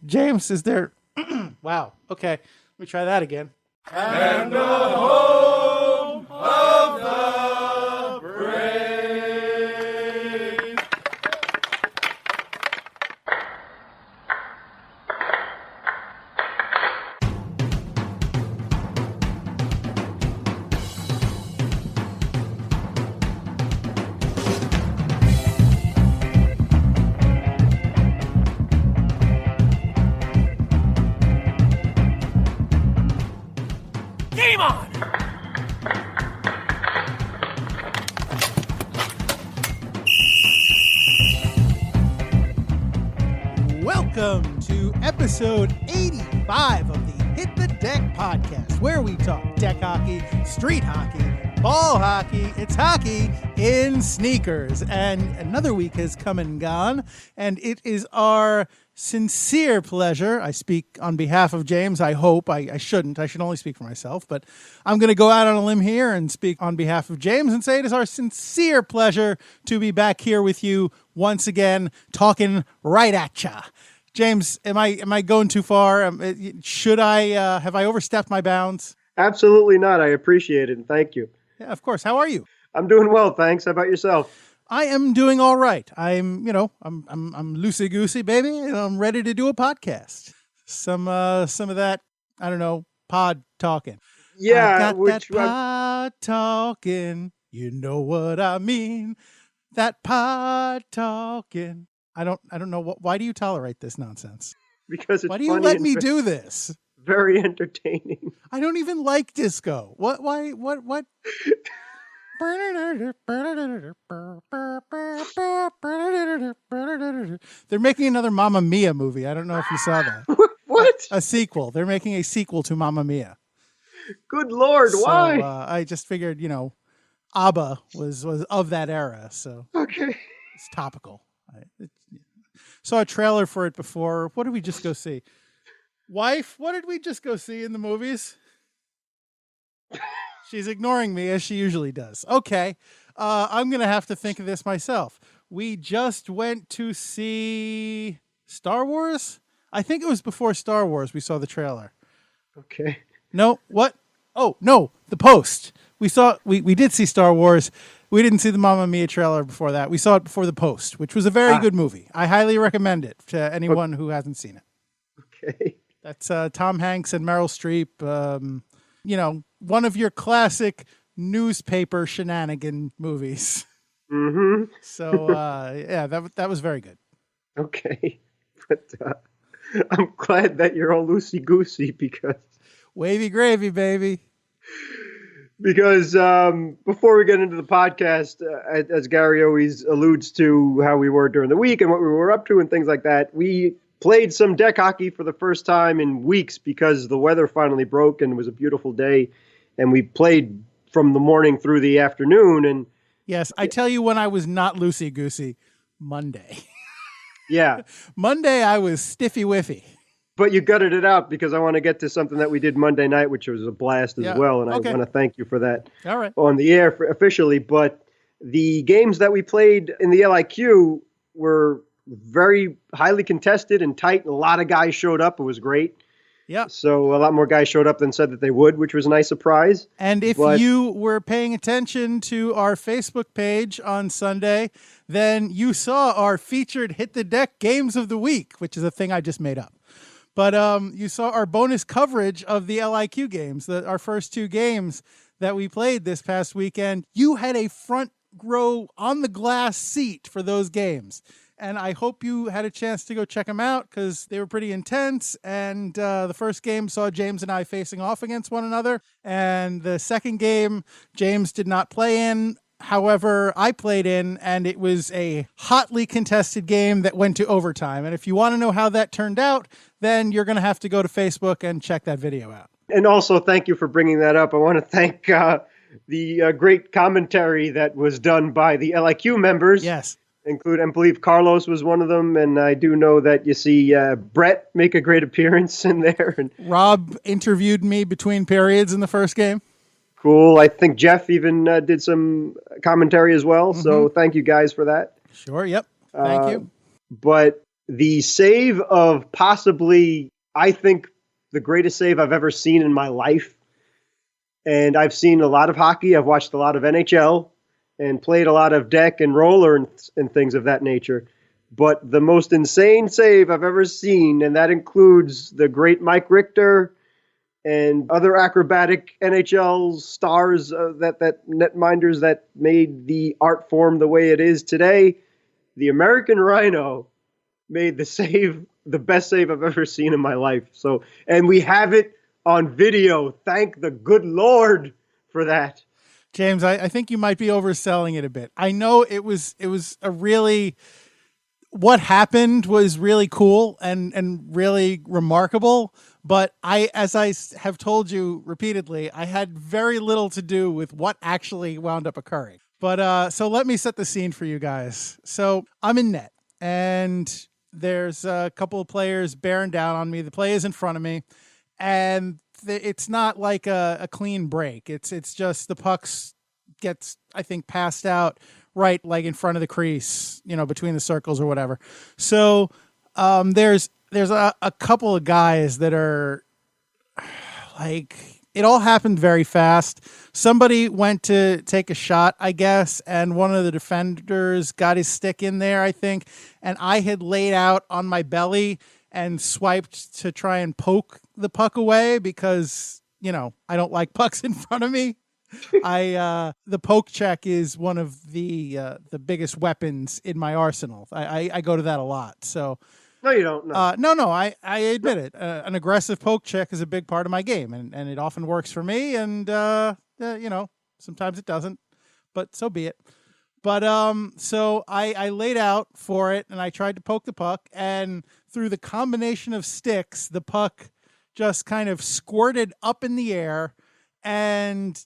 James, is there... Wow. Okay. Let me try that again. And the home of the brave. Game on! Welcome to episode 85 of the Hit the Deck podcast, where we talk deck hockey, street hockey, ball hockey. It's hockey in sneakers. And another week has come and gone, and it is our sincere pleasure. I speak on behalf of James. I hope. I shouldn't. I should only speak for myself. But I'm going to go out on a limb here and speak on behalf of James and say it is our sincere pleasure to be back here with you once again, talking right at ya. James, am I going too far? Should I have I overstepped my bounds? Absolutely not. I appreciate it, and thank you. Yeah, of course. How are you? I'm doing well, thanks. How about yourself? I am doing all right. I'm loosey goosey, baby, and I'm ready to do a podcast. Some of that, I don't know, pod talking. Yeah, I got that pod talking. You know what I mean? That pod talking. I don't know why do you tolerate this nonsense? Because it's why do you funny let and me do this? Very entertaining. I don't even like disco. What? Why? What? They're making another Mamma Mia movie. I don't know if you saw that. What? A sequel. They're making a sequel to Mamma Mia. Good Lord, why? I just figured, ABBA was of that era, so Okay. it's topical. Saw a trailer for it before. What did we just go see? Wife, what did we just go see in the movies? She's ignoring me as she usually does. Okay. I'm going to have to think of this myself. We just went to see Star Wars. I think it was before Star Wars we saw the trailer. Okay. No, what? Oh, no, The Post. We did see Star Wars. We didn't see the Mamma Mia trailer before that. We saw it before The Post, which was a very good movie. I highly recommend it to anyone who hasn't seen it. Okay. That's Tom Hanks and Meryl Streep. One of your classic newspaper shenanigan movies. Mm-hmm. So, that was very good. Okay. But I'm glad that you're all loosey-goosey because Wavy gravy, baby. Because before we get into the podcast, as Gary always alludes to how we were during the week and what we were up to and things like that, we played some deck hockey for the first time in weeks because the weather finally broke and it was a beautiful day. And we played from the morning through the afternoon. And yes, I tell you when I was not loosey-goosey, Monday. Yeah. Monday I was stiffy-whiffy. But you gutted it out because I want to get to something that we did Monday night, which was a blast as well. And okay. I want to thank you for that. All right. On the air officially. But the games that we played in the LIQ were very highly contested and tight. And a lot of guys showed up. It was great. Yeah. So a lot more guys showed up than said that they would, which was a nice surprise. And if you were paying attention to our Facebook page on Sunday, then you saw our featured Hit the Deck Games of the Week, which is a thing I just made up. But you saw our bonus coverage of the LIQ games, our first two games that we played this past weekend. You had a front row on the glass seat for those games. And I hope you had a chance to go check them out because they were pretty intense. And the first game saw James and I facing off against one another. And the second game, James did not play in. However, I played in, and it was a hotly contested game that went to overtime. And if you want to know how that turned out, then you're going to have to go to Facebook and check that video out. And also, thank you for bringing that up. I want to thank the great commentary that was done by the LIQ members. Yes. I believe Carlos was one of them. And I do know that you see Brett make a great appearance in there. And Rob interviewed me between periods in the first game. Cool. I think Jeff even did some commentary as well. Mm-hmm. So thank you guys for that. Sure. Yep. Thank you. But the save of possibly, I think, the greatest save I've ever seen in my life. And I've seen a lot of hockey. I've watched a lot of NHL and played a lot of deck and roller and things of that nature. But the most insane save I've ever seen, and that includes the great Mike Richter and other acrobatic NHL stars, that netminders that made the art form the way it is today, the American Rhino made the best save I've ever seen in my life. So, and we have it on video. Thank the good Lord for that. James, I think you might be overselling it a bit. I know it was a really, what happened was really cool and really remarkable. But as I have told you repeatedly, I had very little to do with what actually wound up occurring. But so let me set the scene for you guys. So I'm in net, and there's a couple of players bearing down on me. The play is in front of me, and it's not like a clean break. It's just the pucks gets, I think, passed out right like in front of the crease, between the circles or whatever. So there's a couple of guys that are like, it all happened very fast. Somebody went to take a shot, I guess, and one of the defenders got his stick in there, I think, and I had laid out on my belly and swiped to try and poke the puck away because, I don't like pucks in front of me. The poke check is one of the biggest weapons in my arsenal. I go to that a lot. So no, you don't. No, no. I admit it. An aggressive poke check is a big part of my game, and it often works for me. And sometimes it doesn't, but so be it. But so I laid out for it, and I tried to poke the puck, and through the combination of sticks, the puck just kind of squirted up in the air, and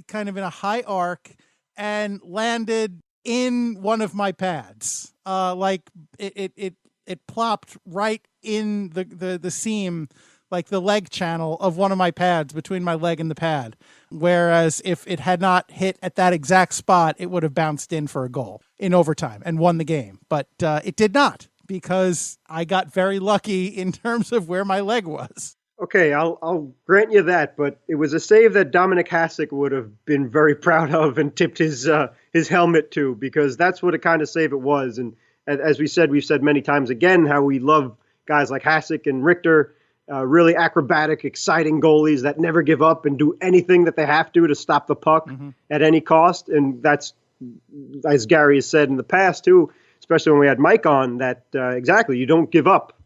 kind of in a high arc, and landed in one of my pads. Like it plopped right in the seam, like the leg channel of one of my pads between my leg and the pad. Whereas if it had not hit at that exact spot, it would have bounced in for a goal in overtime and won the game. But it did not, because I got very lucky in terms of where my leg was. Okay, I'll grant you that, but it was a save that Dominic Hasek would have been very proud of and tipped his helmet to, because that's what a kind of save it was. And as we've said many times again, how we love guys like Hasek and Richter, really acrobatic, exciting goalies that never give up and do anything that they have to stop the puck at any cost. And that's, as Gary has said in the past too, especially when we had Mike on, that exactly, you don't give up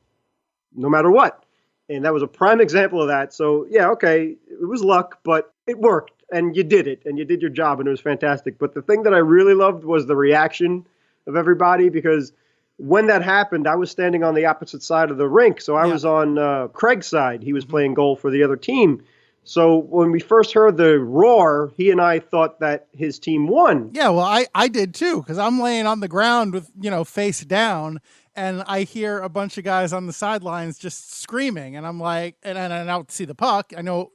no matter what. And that was a prime example of that. So, yeah, okay, it was luck, but it worked, and you did it, and you did your job, and it was fantastic. But the thing that I really loved was the reaction of everybody, because when that happened, I was standing on the opposite side of the rink. So I was on Craig's side. He was playing goal for the other team. So when we first heard the roar, he and I thought that his team won. Yeah, well, I did too, because I'm laying on the ground with, face down, and I hear a bunch of guys on the sidelines just screaming, and I'm like, and I don't see the puck. I know,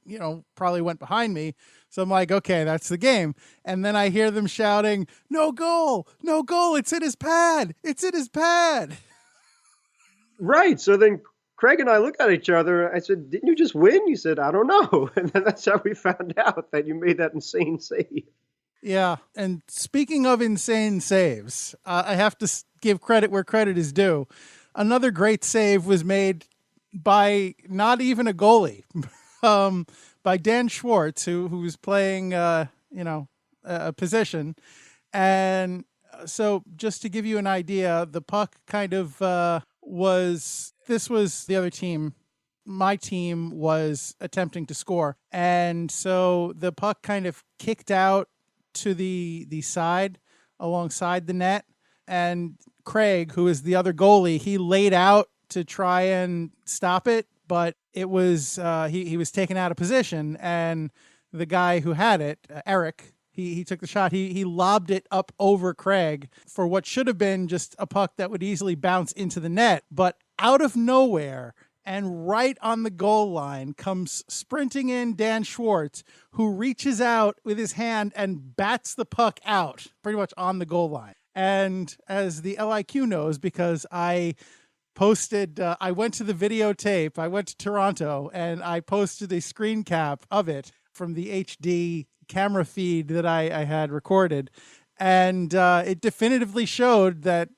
probably went behind me. So I'm like, okay, that's the game. And then I hear them shouting, no goal, it's in his pad, it's in his pad. Right. So then Craig and I looked at each other. I said, didn't you just win? You said, I don't know. And then that's how we found out that you made that insane save. Yeah. And speaking of insane saves, I have to give credit where credit is due. Another great save was made by not even a goalie, by Dan Schwartz, who was playing, a position. And so just to give you an idea, the puck kind of this was the other team. My team was attempting to score. And so the puck kind of kicked out to the side alongside the net. And Craig, who is the other goalie, he laid out to try and stop it, but it was he was taken out of position, and the guy who had it, Eric, he took the shot. He lobbed it up over Craig for what should have been just a puck that would easily bounce into the net, but out of nowhere and right on the goal line comes sprinting in Dan Schwartz, who reaches out with his hand and bats the puck out pretty much on the goal line. And as the LIQ knows, because I posted, I went to the videotape, I went to Toronto, and I posted a screen cap of it from the HD camera feed that I had recorded. And it definitively showed that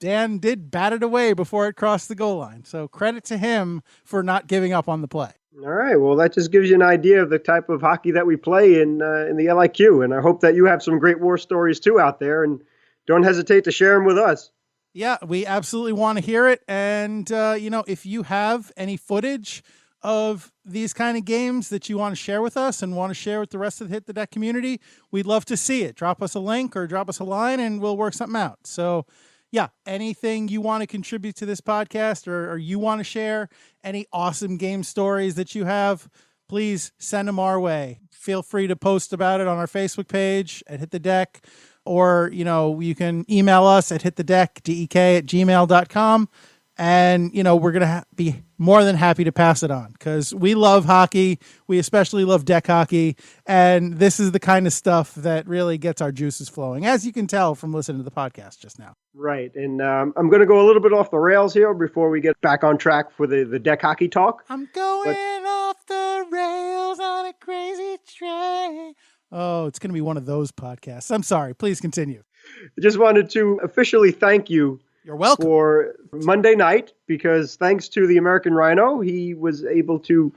Dan did bat it away before it crossed the goal line. So credit to him for not giving up on the play. All right. Well, that just gives you an idea of the type of hockey that we play in the LIQ. And I hope that you have some great war stories too out there. And don't hesitate to share them with us. Yeah, we absolutely want to hear it. And, if you have any footage of these kind of games that you want to share with us and want to share with the rest of the Hit the Deck community, we'd love to see it. Drop us a link or drop us a line and we'll work something out. So, yeah, anything you want to contribute to this podcast or you want to share, any awesome game stories that you have, please send them our way. Feel free to post about it on our Facebook page at Hit the Deck. Or, you can email us at hitthedeck, DEK@gmail.com. And, we're going to be more than happy to pass it on because we love hockey. We especially love deck hockey. And this is the kind of stuff that really gets our juices flowing, as you can tell from listening to the podcast just now. Right. And I'm going to go a little bit off the rails here before we get back on track for the deck hockey talk. I'm going off the rails on a crazy train. Oh, it's going to be one of those podcasts. I'm sorry. Please continue. I just wanted to officially thank you. You're welcome. For Monday night, because thanks to the American Rhino, he was able to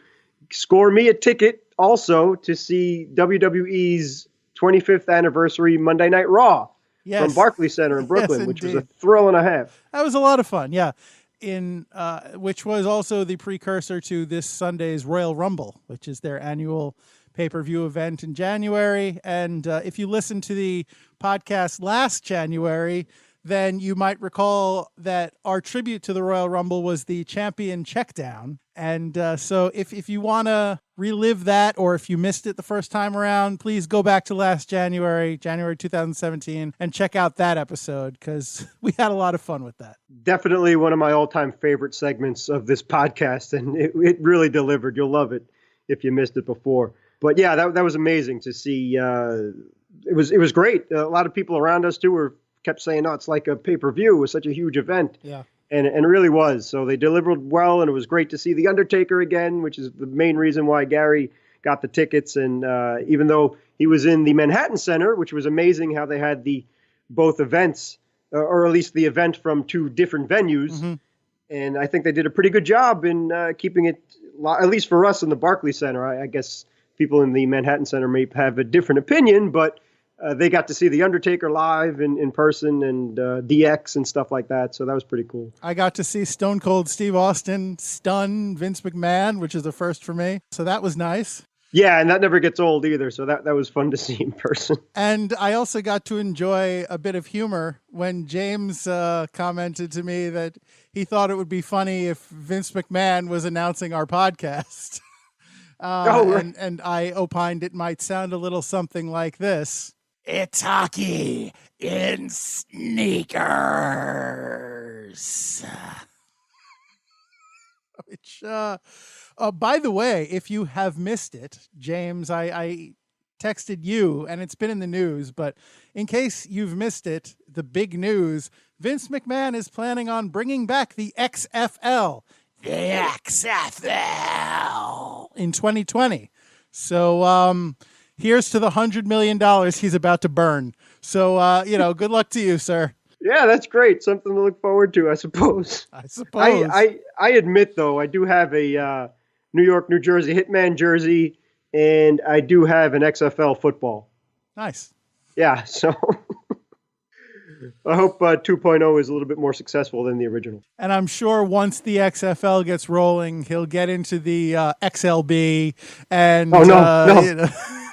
score me a ticket also to see WWE's 25th anniversary Monday Night Raw from Barclays Center in Brooklyn, which was a thrill and a half. That was a lot of fun, yeah. Which was also the precursor to this Sunday's Royal Rumble, which is their annual pay-per-view event in January. And if you listen to the podcast last January, then you might recall that our tribute to the Royal Rumble was the champion checkdown. And so if you want to relive that, or if you missed it the first time around, please go back to last January 2017, and check out that episode because we had a lot of fun with that. Definitely one of my all-time favorite segments of this podcast, and it really delivered. You'll love it if you missed it before. But yeah, that was amazing to see. It was great. A lot of people around us too kept saying, "Oh, it's like a pay-per-view. It was such a huge event." Yeah. And it really was. So they delivered well, and it was great to see The Undertaker again, which is the main reason why Gary got the tickets. And even though he was in the Manhattan Center, which was amazing how they had both events, or at least the event from two different venues. Mm-hmm. And I think they did a pretty good job in keeping it, at least for us in the Barclays Center. I guess people in the Manhattan Center may have a different opinion, but they got to see The Undertaker live in person, and DX and stuff like that. So that was pretty cool. I got to see Stone Cold Steve Austin stun Vince McMahon, which is a first for me. So that was nice. Yeah, and that never gets old either. So that was fun to see in person. And I also got to enjoy a bit of humor when James commented to me that he thought it would be funny if Vince McMahon was announcing our podcast. Right. And I opined it might sound a little something like this. It's hockey in sneakers. Which, by the way, if you have missed it, James, I texted you, and it's been in the news, but in case you've missed it, the big news, Vince McMahon is planning on bringing back the XFL. The XFL. In 2020. So, here's to the $100 million he's about to burn. So, good luck to you, sir. Yeah, that's great. Something to look forward to, I suppose. I admit, though, I do have a New York, New Jersey Hitman jersey, and I do have an XFL football. Nice. Yeah, so I hope 2.0 is a little bit more successful than the original. And I'm sure once the XFL gets rolling, he'll get into the XLB and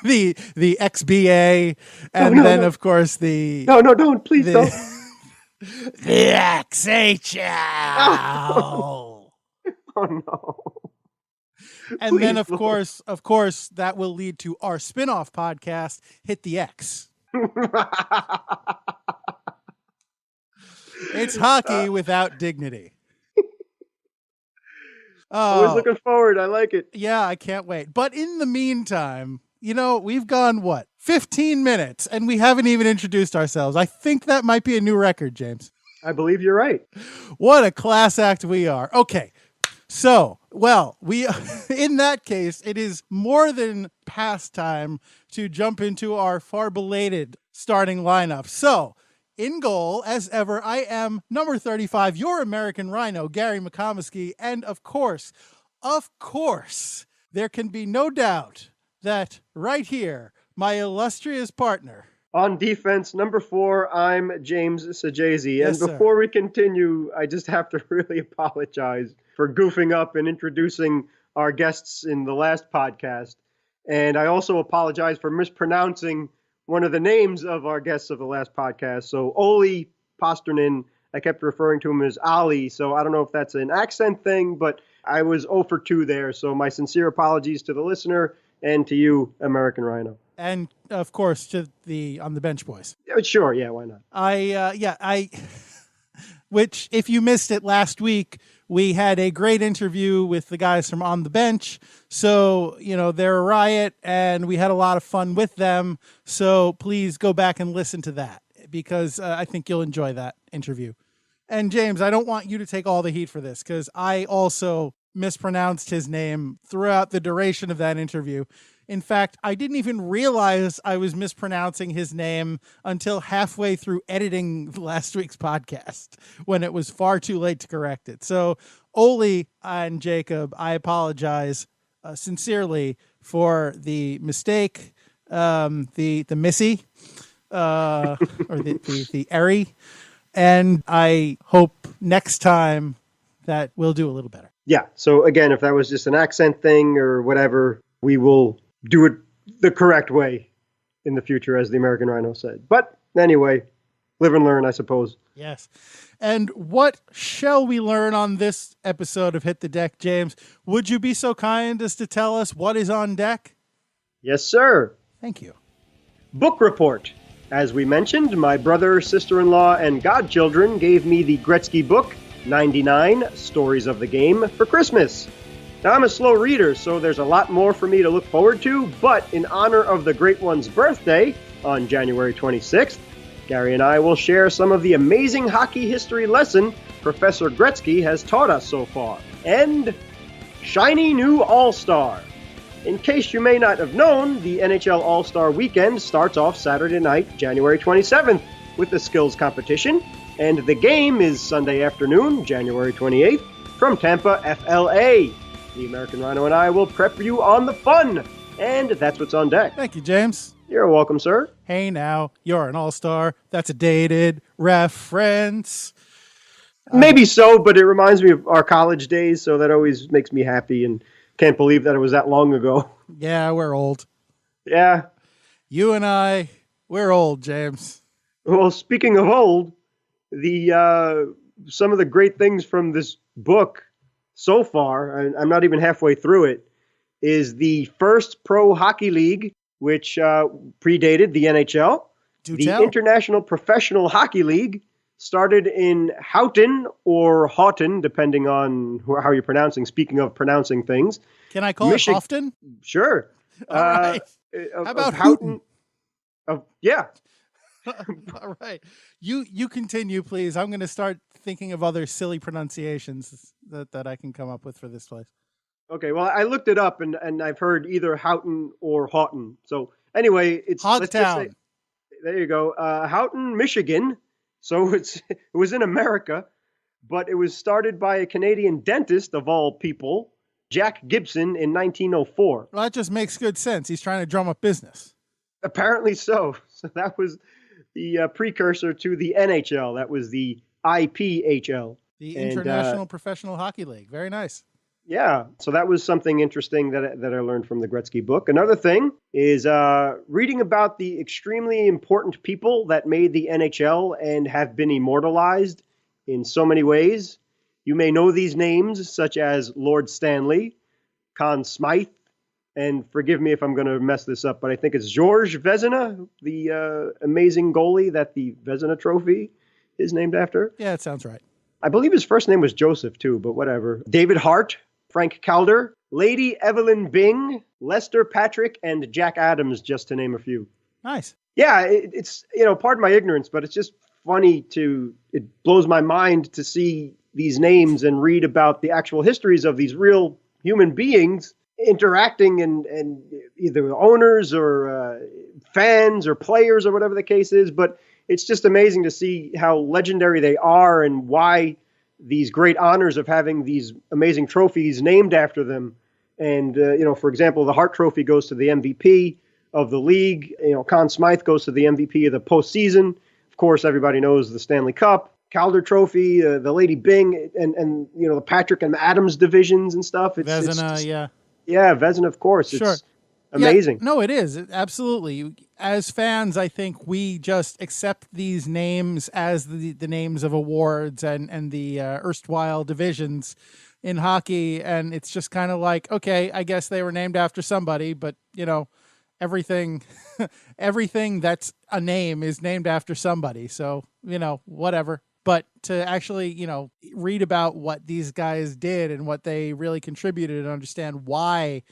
the XBA, and then of course the don't please don't the XHL. Oh no. And please, then of course that will lead to our spin-off podcast, Hit the X. It's hockey without dignity. I was looking forward. I like it. Yeah, I can't wait. But in the meantime, we've gone, 15 minutes, and we haven't even introduced ourselves. I think that might be a new record, James. I believe you're right. What a class act we are. Okay. So, well, we in that case, it is more than past time to jump into our far belated starting lineup. So, in goal, as ever, I am number 35, your American Rhino, Gary McComiskey. And of course, there can be no doubt that right here, my illustrious partner. On defense, number 4, I'm James Sajazi. Yes, and before we continue, I just have to really apologize for goofing up and introducing our guests in the last podcast. And I also apologize for mispronouncing one of the names of our guests of the last podcast. So Oli Pasternin, I kept referring to him as Ali. So I don't know if that's an accent thing, but I was 0 for 2 there. So my sincere apologies to the listener and to you, American Rhino. And of course, to the On the Bench boys. Sure, yeah, why not? Which, if you missed it last week, we had a great interview with the guys from On the Bench. So, they're a riot, and we had a lot of fun with them. So please go back and listen to that, because I think you'll enjoy that interview. And James, I don't want you to take all the heat for this, because I also mispronounced his name throughout the duration of that interview. In fact, I didn't even realize I was mispronouncing his name until halfway through editing last week's podcast, when it was far too late to correct it. So, Oli and Jacob, I apologize sincerely for the mistake, the missy, or the Eri, and I hope next time that we'll do a little better. Yeah. So again, if that was just an accent thing or whatever, we will do it the correct way in the future, as the American Rhino said. But anyway, live and learn, I suppose. Yes. And what shall we learn on this episode of Hit the Deck, James? Would you be so kind as to tell us what is on deck? Yes, sir. Thank you. Book report. As we mentioned, my brother, sister-in-law, and godchildren gave me the Gretzky book, 99 Stories of the Game, for Christmas. Now, I'm a slow reader, so there's a lot more for me to look forward to, but in honor of the Great One's birthday on January 26th, Gary and I will share some of the amazing hockey history lesson Professor Gretzky has taught us so far. And shiny new All-Star. In case you may not have known, the NHL All-Star Weekend starts off Saturday night, January 27th, with the Skills Competition, and the game is Sunday afternoon, January 28th, from Tampa, FLA. The American Rhino and I will prep you on the fun, and that's what's on deck. Thank you, James. You're welcome, sir. Hey now, you're an all-star. That's a dated reference. Maybe so, but it reminds me of our college days, so that always makes me happy, and can't believe that it was that long ago. Yeah, we're old. Yeah. You and I, we're old, James. Well, speaking of old, some of the great things from this book so far, I'm not even halfway through it, is the first pro hockey league, which predated the NHL. International Professional Hockey League started in Houghton or Houghton, depending on how you're pronouncing. Speaking of pronouncing things. Can I call it Houghton? Sure. All right. How about Houghton? Yeah. All right. You continue, please. I'm going to start thinking of other silly pronunciations that I can come up with for this place. Okay, well, I looked it up, and I've heard either Houghton or Houghton. So anyway, it's Hogtown. There you go. Houghton, Michigan. So it was in America, but it was started by a Canadian dentist, of all people, Jack Gibson, in 1904. Well, that just makes good sense. He's trying to drum up business. Apparently so. So that was the precursor to the NHL. That was the IPHL. The International Professional Hockey League. Very nice. Yeah, so that was something interesting that I learned from the Gretzky book. Another thing is reading about the extremely important people that made the NHL and have been immortalized in so many ways. You may know these names, such as Lord Stanley, Conn Smythe, and forgive me if I'm going to mess this up, but I think it's Georges Vezina, the amazing goalie that the Vezina Trophy is named after. Yeah, it sounds right. I believe his first name was Joseph, too, but whatever. David Hart, Frank Calder, Lady Evelyn Byng, Lester Patrick, and Jack Adams, just to name a few. Nice. Yeah, it's, pardon my ignorance, but it's just funny it blows my mind to see these names and read about the actual histories of these real human beings interacting and either owners or fans or players or whatever the case is. But it's just amazing to see how legendary they are and why these great honors of having these amazing trophies named after them. And, for example, the Hart Trophy goes to the MVP of the league. Conn Smythe goes to the MVP of the postseason. Of course, everybody knows the Stanley Cup. Calder Trophy, the Lady Byng, and the Patrick and Adams divisions and stuff. Vezina, yeah. Yeah, Vezina, of course. Sure. It's amazing. Yeah, no, it is. Absolutely. As fans, I think we just accept these names as the names of awards and the erstwhile divisions in hockey. And it's just kind of like, okay, I guess they were named after somebody, but, everything that's a name is named after somebody. So, whatever. But to actually, read about what these guys did and what they really contributed and understand why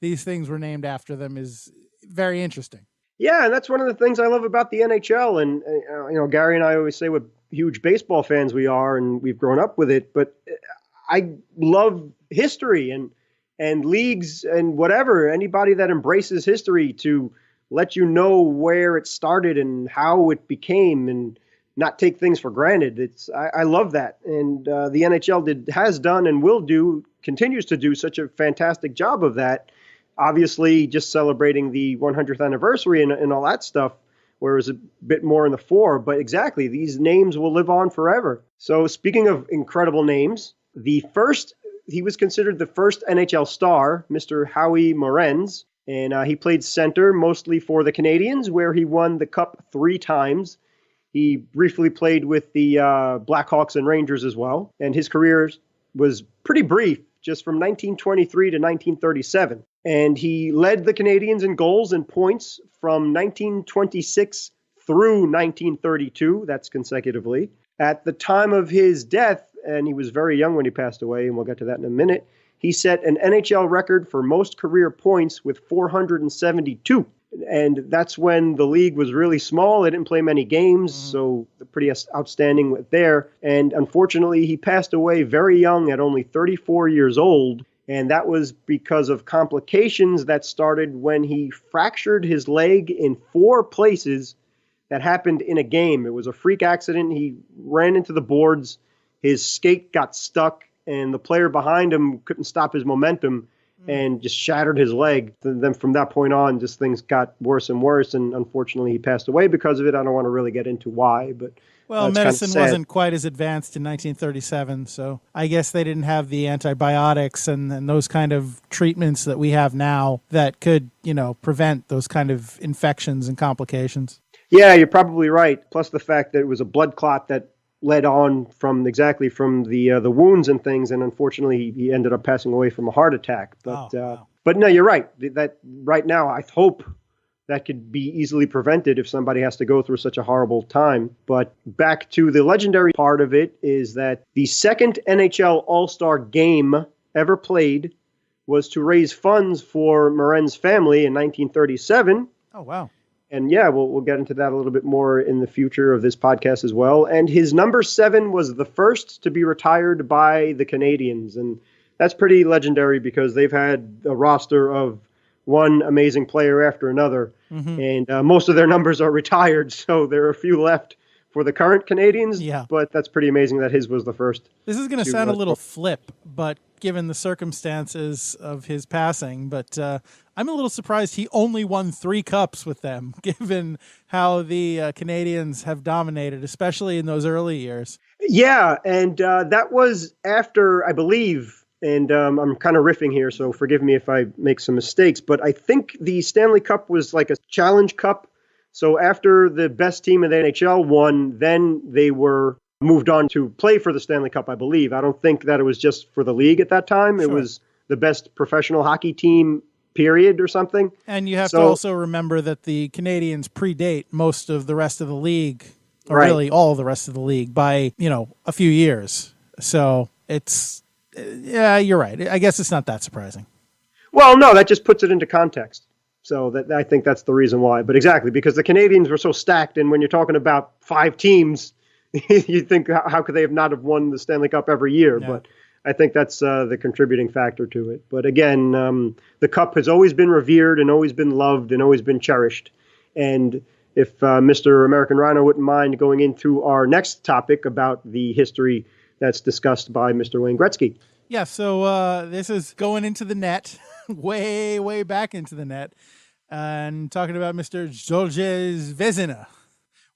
these things were named after them is very interesting. Yeah, and that's one of the things I love about the NHL. And, Gary and I always say what huge baseball fans we are, and we've grown up with it. But I love history and leagues and whatever, anybody that embraces history to let you know where it started and how it became and not take things for granted. I love that. And the NHL has done and continues to do such a fantastic job of that. Obviously, just celebrating the 100th anniversary and all that stuff, where it was a bit more in the fore. But exactly, these names will live on forever. So speaking of incredible names, he was considered the first NHL star, Mr. Howie Morenz. And he played center mostly for the Canadiens, where he won the Cup 3 times. He briefly played with the Blackhawks and Rangers as well. And his career was pretty brief, just from 1923 to 1937. And he led the Canadiens in goals and points from 1926 through 1932. That's consecutively. At the time of his death, and he was very young when he passed away, and we'll get to that in a minute, he set an NHL record for most career points with 472. And that's when the league was really small. They didn't play many games, so pretty outstanding there. And unfortunately, he passed away very young at only 34 years old. And that was because of complications that started when he fractured his leg in 4 places that happened in a game. It was a freak accident. He ran into the boards. His skate got stuck, and the player behind him couldn't stop his momentum and just shattered his leg. Then from that point on, just things got worse and worse. And unfortunately, he passed away because of it. I don't want to really get into why, but medicine wasn't quite as advanced in 1937. So I guess they didn't have the antibiotics and those kind of treatments that we have now that could, prevent those kind of infections and complications. Yeah, you're probably right. Plus the fact that it was a blood clot that led on from the wounds and things, and unfortunately he ended up passing away from a heart attack. But wow. But no, you're right. That right now, I hope that could be easily prevented if somebody has to go through such a horrible time. But back to the legendary part of it is that the second NHL All-Star game ever played was to raise funds for Moren's family in 1937. Oh wow. And yeah, we'll get into that a little bit more in the future of this podcast as well. And his number 7 was the first to be retired by the Canadiens. And that's pretty legendary because they've had a roster of one amazing player after another. And most of their numbers are retired. So there are a few left for the current Canadiens. Yeah. But that's pretty amazing that his was the first. This is going to sound a little flip, but given the circumstances of his passing, but I'm a little surprised he only won 3 cups with them, given how the Canadiens have dominated, especially in those early years. Yeah, and that was after, I believe, and I'm kind of riffing here, so forgive me if I make some mistakes, but I think the Stanley Cup was like a challenge cup. So after the best team in the NHL won, then they were moved on to play for the Stanley Cup, I believe. I don't think that it was just for the league at that time. It was the best professional hockey team, period, or something. And you have to also remember that the Canadiens predate most of the rest of the league, or really all the rest of the league, by, a few years. So it's, yeah, you're right. I guess it's not that surprising. Well, no, that just puts it into context. So that I think that's the reason why. But exactly, because the Canadiens were so stacked, and when you're talking about 5 teams, you think how could they have not have won the Stanley Cup every year? Yeah. But I think that's the contributing factor to it. But again, the Cup has always been revered and always been loved and always been cherished. And if Mr. American Rhino wouldn't mind going into our next topic about the history that's discussed by Mr. Wayne Gretzky. Yeah, so this is going into the net, way, way back into the net, and talking about Mr. Georges Vezina,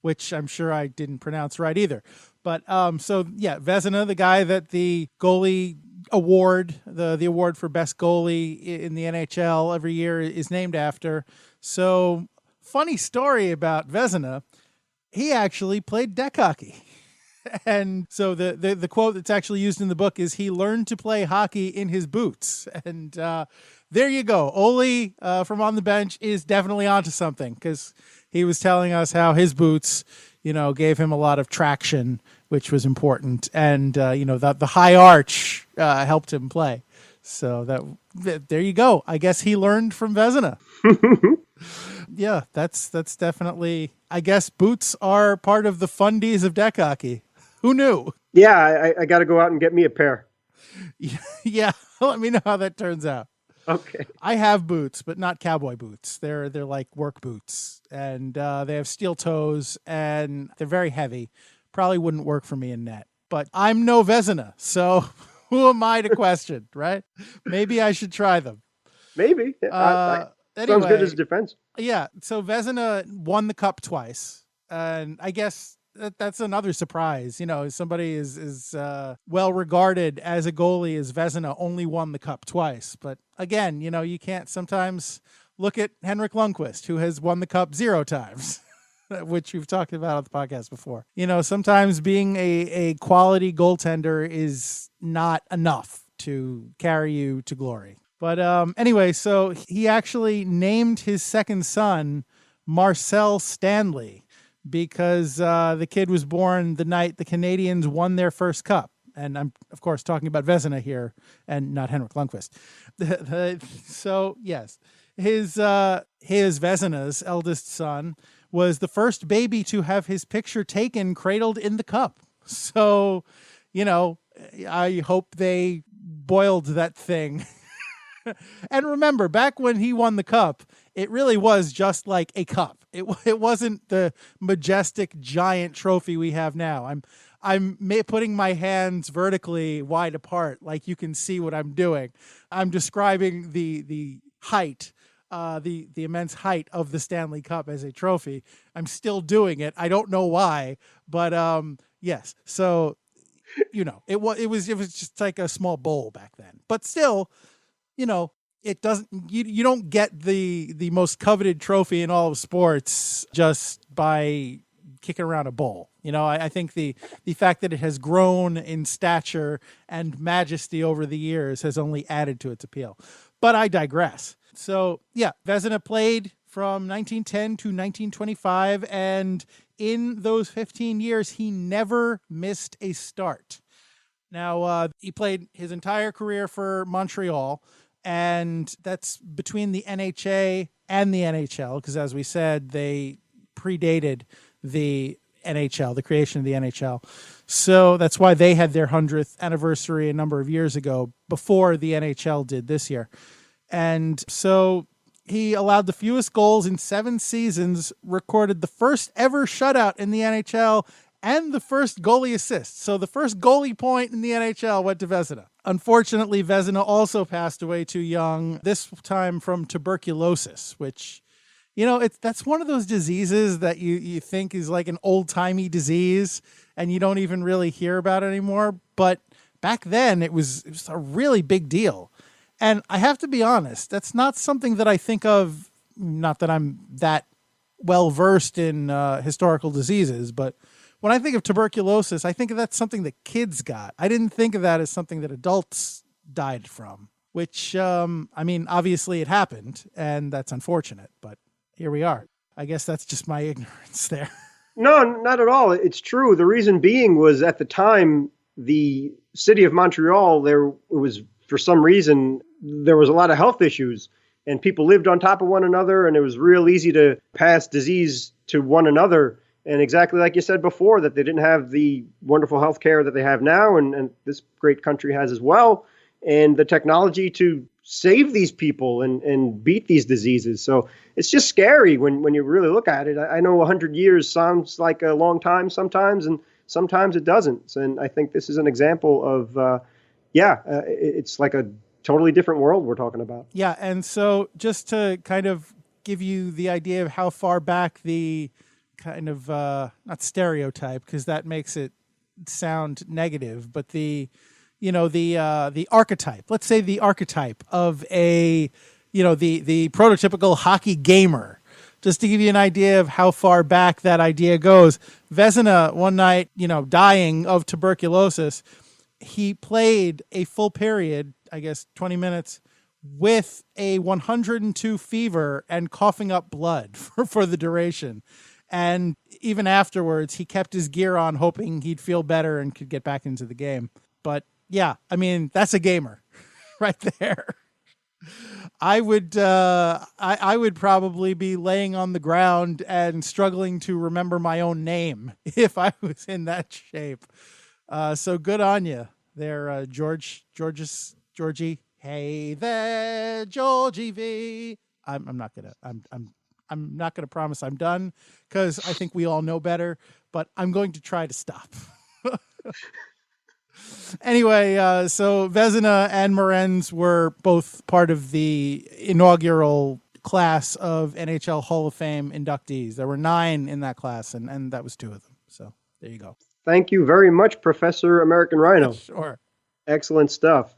which I'm sure I didn't pronounce right either. But Vezina, the guy that the goalie award, the award for best goalie in the NHL every year is named after. So, funny story about Vezina, he actually played deck hockey. And so the quote that's actually used in the book is he learned to play hockey in his boots. And there you go. Ole from On the Bench is definitely onto something, because he was telling us how his boots, gave him a lot of traction, which was important. And, the high arch helped him play. So there you go. I guess he learned from Vezina. Yeah, that's definitely, I guess boots are part of the fundies of deck hockey. Who knew? Yeah, I got to go out and get me a pair. Yeah, let me know how that turns out. Okay. I have boots, but not cowboy boots. They're like work boots, and they have steel toes, and they're very heavy. Probably wouldn't work for me in net. But I'm no Vezina, so who am I to question, right? Maybe I should try them. Maybe. Anyway, sounds good as defense. Yeah, so Vezina won the Cup twice, and I guess that's another surprise. Somebody is well regarded as a goalie as Vezina only won the Cup twice. But again, you can't sometimes look at Henrik Lundqvist, who has won the Cup 0 times, which we've talked about on the podcast before. Sometimes being a quality goaltender is not enough to carry you to glory. But anyway, so he actually named his second son Marcel Stanley, because the kid was born the night the Canadiens won their first Cup. And I'm, of course, talking about Vezina here and not Henrik Lundqvist. So, yes, his Vezina's eldest son was the first baby to have his picture taken cradled in the cup. So, I hope they boiled that thing. And remember, back when he won the Cup, it really was just like a cup. It wasn't the majestic giant trophy we have now. I'm putting my hands vertically wide apart, like you can see what I'm doing. I'm describing the height, the immense height of the Stanley Cup as a trophy. I'm still doing it. I don't know why, but yes. So it was just like a small bowl back then, but still. It doesn't, you don't get the most coveted trophy in all of sports just by kicking around a bowl. I think the fact that it has grown in stature and majesty over the years has only added to its appeal. But I digress. So yeah, Vezina played from 1910 to 1925. And in those 15 years, he never missed a start. Now, he played his entire career for Montreal. And that's between the NHA and the NHL, because as we said, they predated the NHL, the creation of the NHL. So that's why they had their 100th anniversary a number of years ago before the NHL did this year. And so he allowed the fewest goals in 7 seasons, recorded the first ever shutout in the NHL, and the first goalie assist. So the first goalie point in the NHL went to Vezina. Unfortunately, Vezina also passed away too young, this time from tuberculosis, which, that's one of those diseases that you think is like an old-timey disease, and you don't even really hear about it anymore. But back then, it was a really big deal. And I have to be honest, that's not something that I think of, not that I'm that well-versed in historical diseases, but when I think of tuberculosis, I think of that's something that kids got. I didn't think of that as something that adults died from, which, obviously it happened, and that's unfortunate, but here we are. I guess that's just my ignorance there. No, not at all. It's true. The reason being was at the time, the city of Montreal, for some reason, there was a lot of health issues. and people lived on top of one another, and it was real easy to pass disease to one another. And exactly like you said before, that they didn't have the wonderful health care that they have now, and this great country has as well, and the technology to save these people and beat these diseases. So it's just scary when you really look at it. I know 100 years sounds like a long time sometimes, and sometimes it doesn't. And I think this is an example of, it's like a totally different world we're talking about. Yeah, and so just to kind of give you the idea of how far back the kind of, not stereotype, because that makes it sound negative, but the archetype, let's say the archetype of the prototypical hockey gamer, just to give you an idea of how far back that idea goes. Vezina, one night, dying of tuberculosis, he played a full period, I guess 20 minutes, with a 102 fever and coughing up blood for the duration. And even afterwards, he kept his gear on, hoping he'd feel better and could get back into the game. But yeah, I mean, that's a gamer right there. I would probably be laying on the ground and struggling to remember my own name if I was in that shape. So good on you there, Georgie. Hey there, Georgie V. I'm not gonna promise I'm done, because I think we all know better, but I'm going to try to stop. Anyway, so Vezina and Morenz were both part of the inaugural class of NHL Hall of Fame inductees. There were 9 in that class, and that was 2 of them. So there you go. Thank you very much, Professor American Rhino. Sure. Excellent stuff.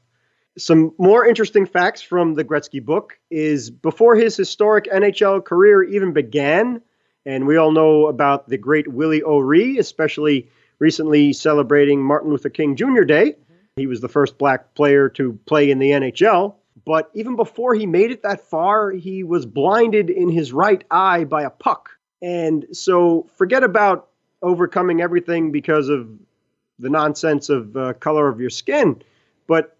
Some more interesting facts from the Gretzky book is before his historic NHL career even began, and we all know about the great Willie O'Ree, especially recently celebrating Martin Luther King Jr. Day. He was the first black player to play in the NHL. But even before he made it that far, he was blinded in his right eye by a puck. And so forget about overcoming everything because of the nonsense of color of your skin. But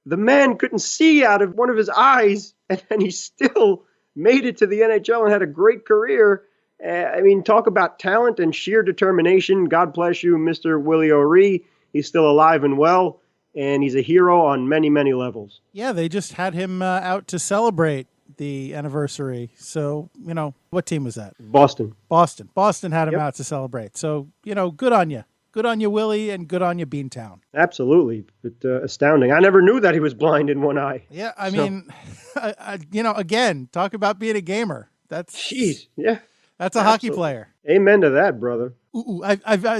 the man couldn't see out of one of his eyes, and he still made it to the NHL and had a great career. I mean, talk about talent and sheer determination. God bless you, Mr. Willie O'Ree. He's still alive and well, and he's a hero on many, many levels. Yeah, they just had him out to celebrate the anniversary. So, what team was that? Boston had him out to celebrate. So, good on you. Good on you, Willie, and good on you, Beantown. Absolutely. But astounding. I never knew that he was blind in one eye. Yeah, I mean, again, talk about being a gamer. Jeez, yeah. That's a hockey player. Amen to that, brother. Ooh,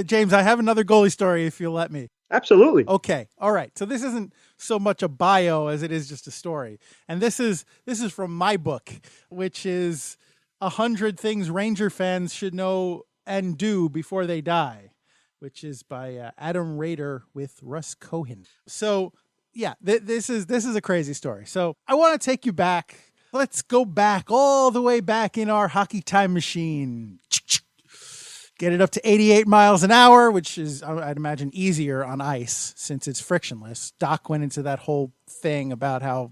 James, I have another goalie story if you'll let me. Absolutely. Okay. All right. So this isn't so much a bio as it is just a story. And this is from my book, which is 100 Things Ranger Fans Should Know and Do Before They Die, which is by Adam Rader with Russ Cohen. So yeah, this is a crazy story. So I want to take you back. Let's go back all the way back in our hockey time machine. Get it up to 88 miles an hour, which is, I'd imagine, easier on ice since it's frictionless. Doc went into that whole thing about how,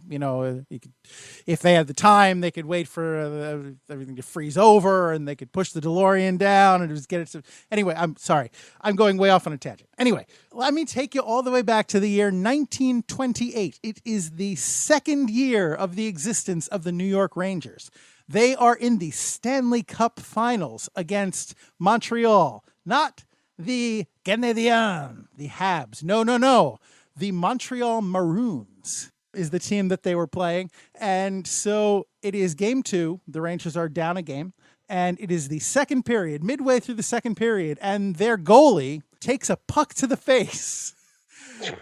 if they had the time, they could wait for everything to freeze over and they could push the DeLorean down and just get it. Anyway, I'm sorry. I'm going way off on a tangent. Anyway, let me take you all the way back to the year 1928. It is the second year of the existence of the New York Rangers. They are in the Stanley Cup Finals against Montreal, not the Canadiens, the Habs. No. The Montreal Maroons is the team that they were playing. And so it is game 2. The Rangers are down a game. And it is the second period, midway through the second period. And their goalie takes a puck to the face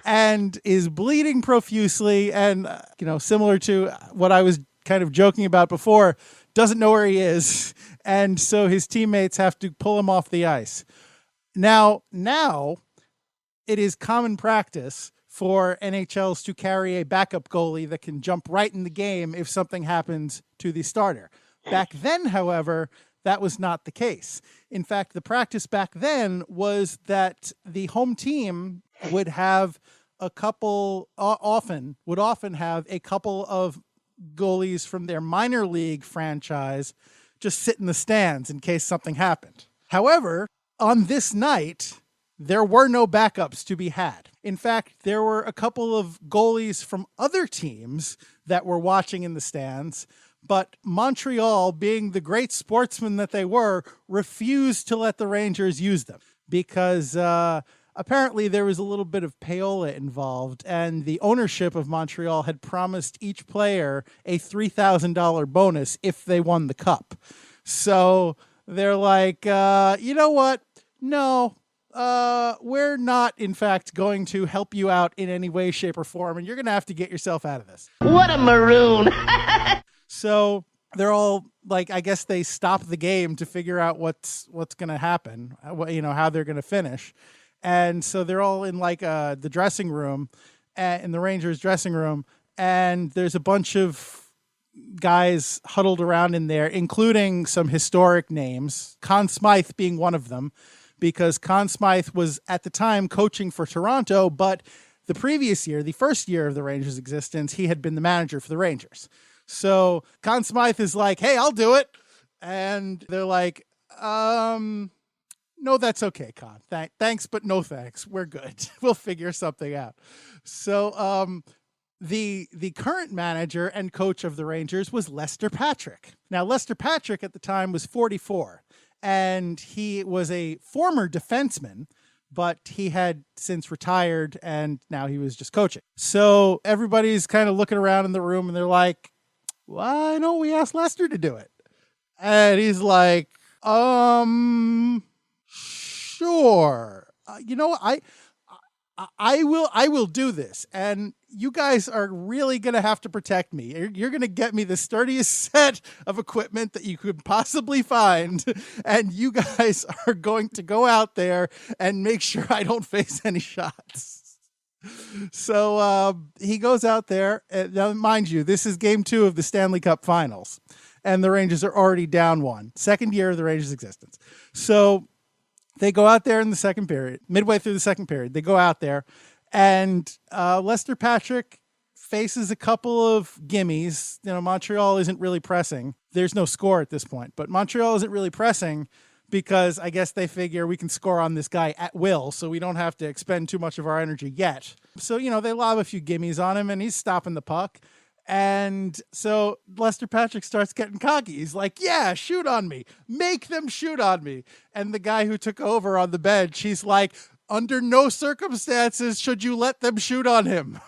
and is bleeding profusely. And, similar to what I was kind of joking about before, doesn't know where he is, and so his teammates have to pull him off the ice. Now it is common practice for NHLs to carry a backup goalie that can jump right in the game if something happens to the starter. Back then, however, that was not the case. In fact, the practice back then was that the home team would have often have a couple of goalies from their minor league franchise just sit in the stands in case something happened. However, on this night, there were no backups to be had. In fact, there were a couple of goalies from other teams that were watching in the stands, but Montreal, being the great sportsmen that they were, refused to let the Rangers use them because apparently there was a little bit of payola involved, and the ownership of Montreal had promised each player a $3,000 bonus if they won the cup. So they're like, you know what? No, we're not, in fact, going to help you out in any way, shape, or form, and you're going to have to get yourself out of this. What a maroon. So they're all like, I guess they stop the game to figure out what's going to happen, how they're going to finish. And so they're all in like the dressing room, in the Rangers dressing room, and there's a bunch of guys huddled around in there, including some historic names, Conn Smythe being one of them, because Conn Smythe was at the time coaching for Toronto, but the previous year, the first year of the Rangers' existence, he had been the manager for the Rangers. So Conn Smythe is like, hey, I'll do it. And they're like, no, that's okay, Conn. Thanks, but no thanks. We're good. We'll figure something out. So the current manager and coach of the Rangers was Lester Patrick. Now, Lester Patrick at the time was 44, and he was a former defenseman, but he had since retired, and now he was just coaching. So everybody's kind of looking around in the room, and they're like, why don't we ask Lester to do it? And he's like, sure. I will do this. And you guys are really going to have to protect me. You're going to get me the sturdiest set of equipment that you could possibly find. And you guys are going to go out there and make sure I don't face any shots. So he goes out there. Now, mind you, this is game 2 of the Stanley Cup Finals, and the Rangers are already down 1. Second year of the Rangers' existence. So they go out there in the second period, midway through the second period. They go out there, and Lester Patrick faces a couple of gimmies. Montreal isn't really pressing. There's no score at this point, but Montreal isn't really pressing because I guess they figure we can score on this guy at will, so we don't have to expend too much of our energy yet. So, they lob a few gimmies on him, and he's stopping the puck. And so Lester Patrick starts getting cocky. He's like, yeah, shoot on me. Make them shoot on me. And the guy who took over on the bench, he's like, under no circumstances should you let them shoot on him.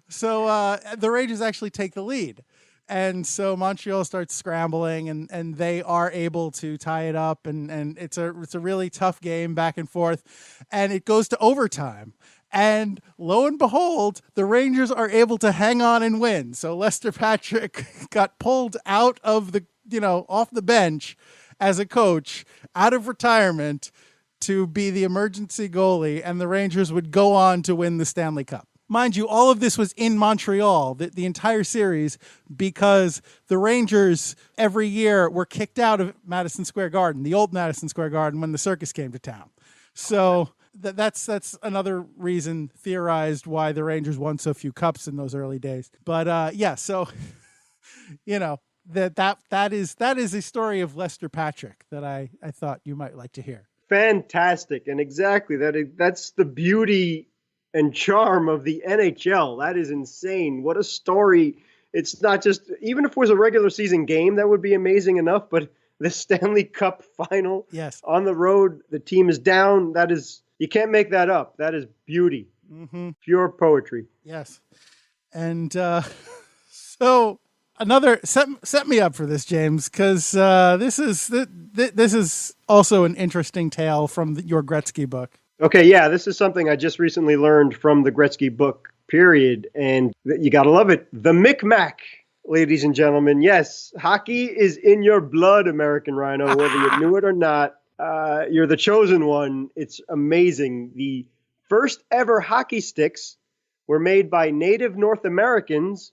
So the Rangers actually take the lead. And so Montreal starts scrambling, and they are able to tie it up. And it's a really tough game back and forth. And it goes to overtime. And lo and behold, the Rangers are able to hang on and win. So Lester Patrick got pulled out of off the bench as a coach, out of retirement, to be the emergency goalie. And the Rangers would go on to win the Stanley Cup. Mind you, all of this was in Montreal, the entire series, because the Rangers every year were kicked out of Madison Square Garden, the old Madison Square Garden, when the circus came to town. So that's another reason theorized why the Rangers won so few cups in those early days. But so that is a story of Lester Patrick that I thought you might like to hear. Fantastic, and exactly that's the beauty and charm of the NHL. That is insane. What a story. It's not just, even if it was a regular season game, that would be amazing enough, but the Stanley Cup final, yes, on the road, the team is down. That is, you can't make that up. That is beauty. Mm-hmm. Pure poetry. Yes. And so another, set me up for this, James, because this is also an interesting tale from your Gretzky book. Okay, yeah, this is something I just recently learned from the Gretzky book, period, and you got to love it. The Micmac, ladies and gentlemen. Yes, hockey is in your blood, American Rhino, whether you knew it or not. You're the chosen one. It's amazing. The first ever hockey sticks were made by Native North Americans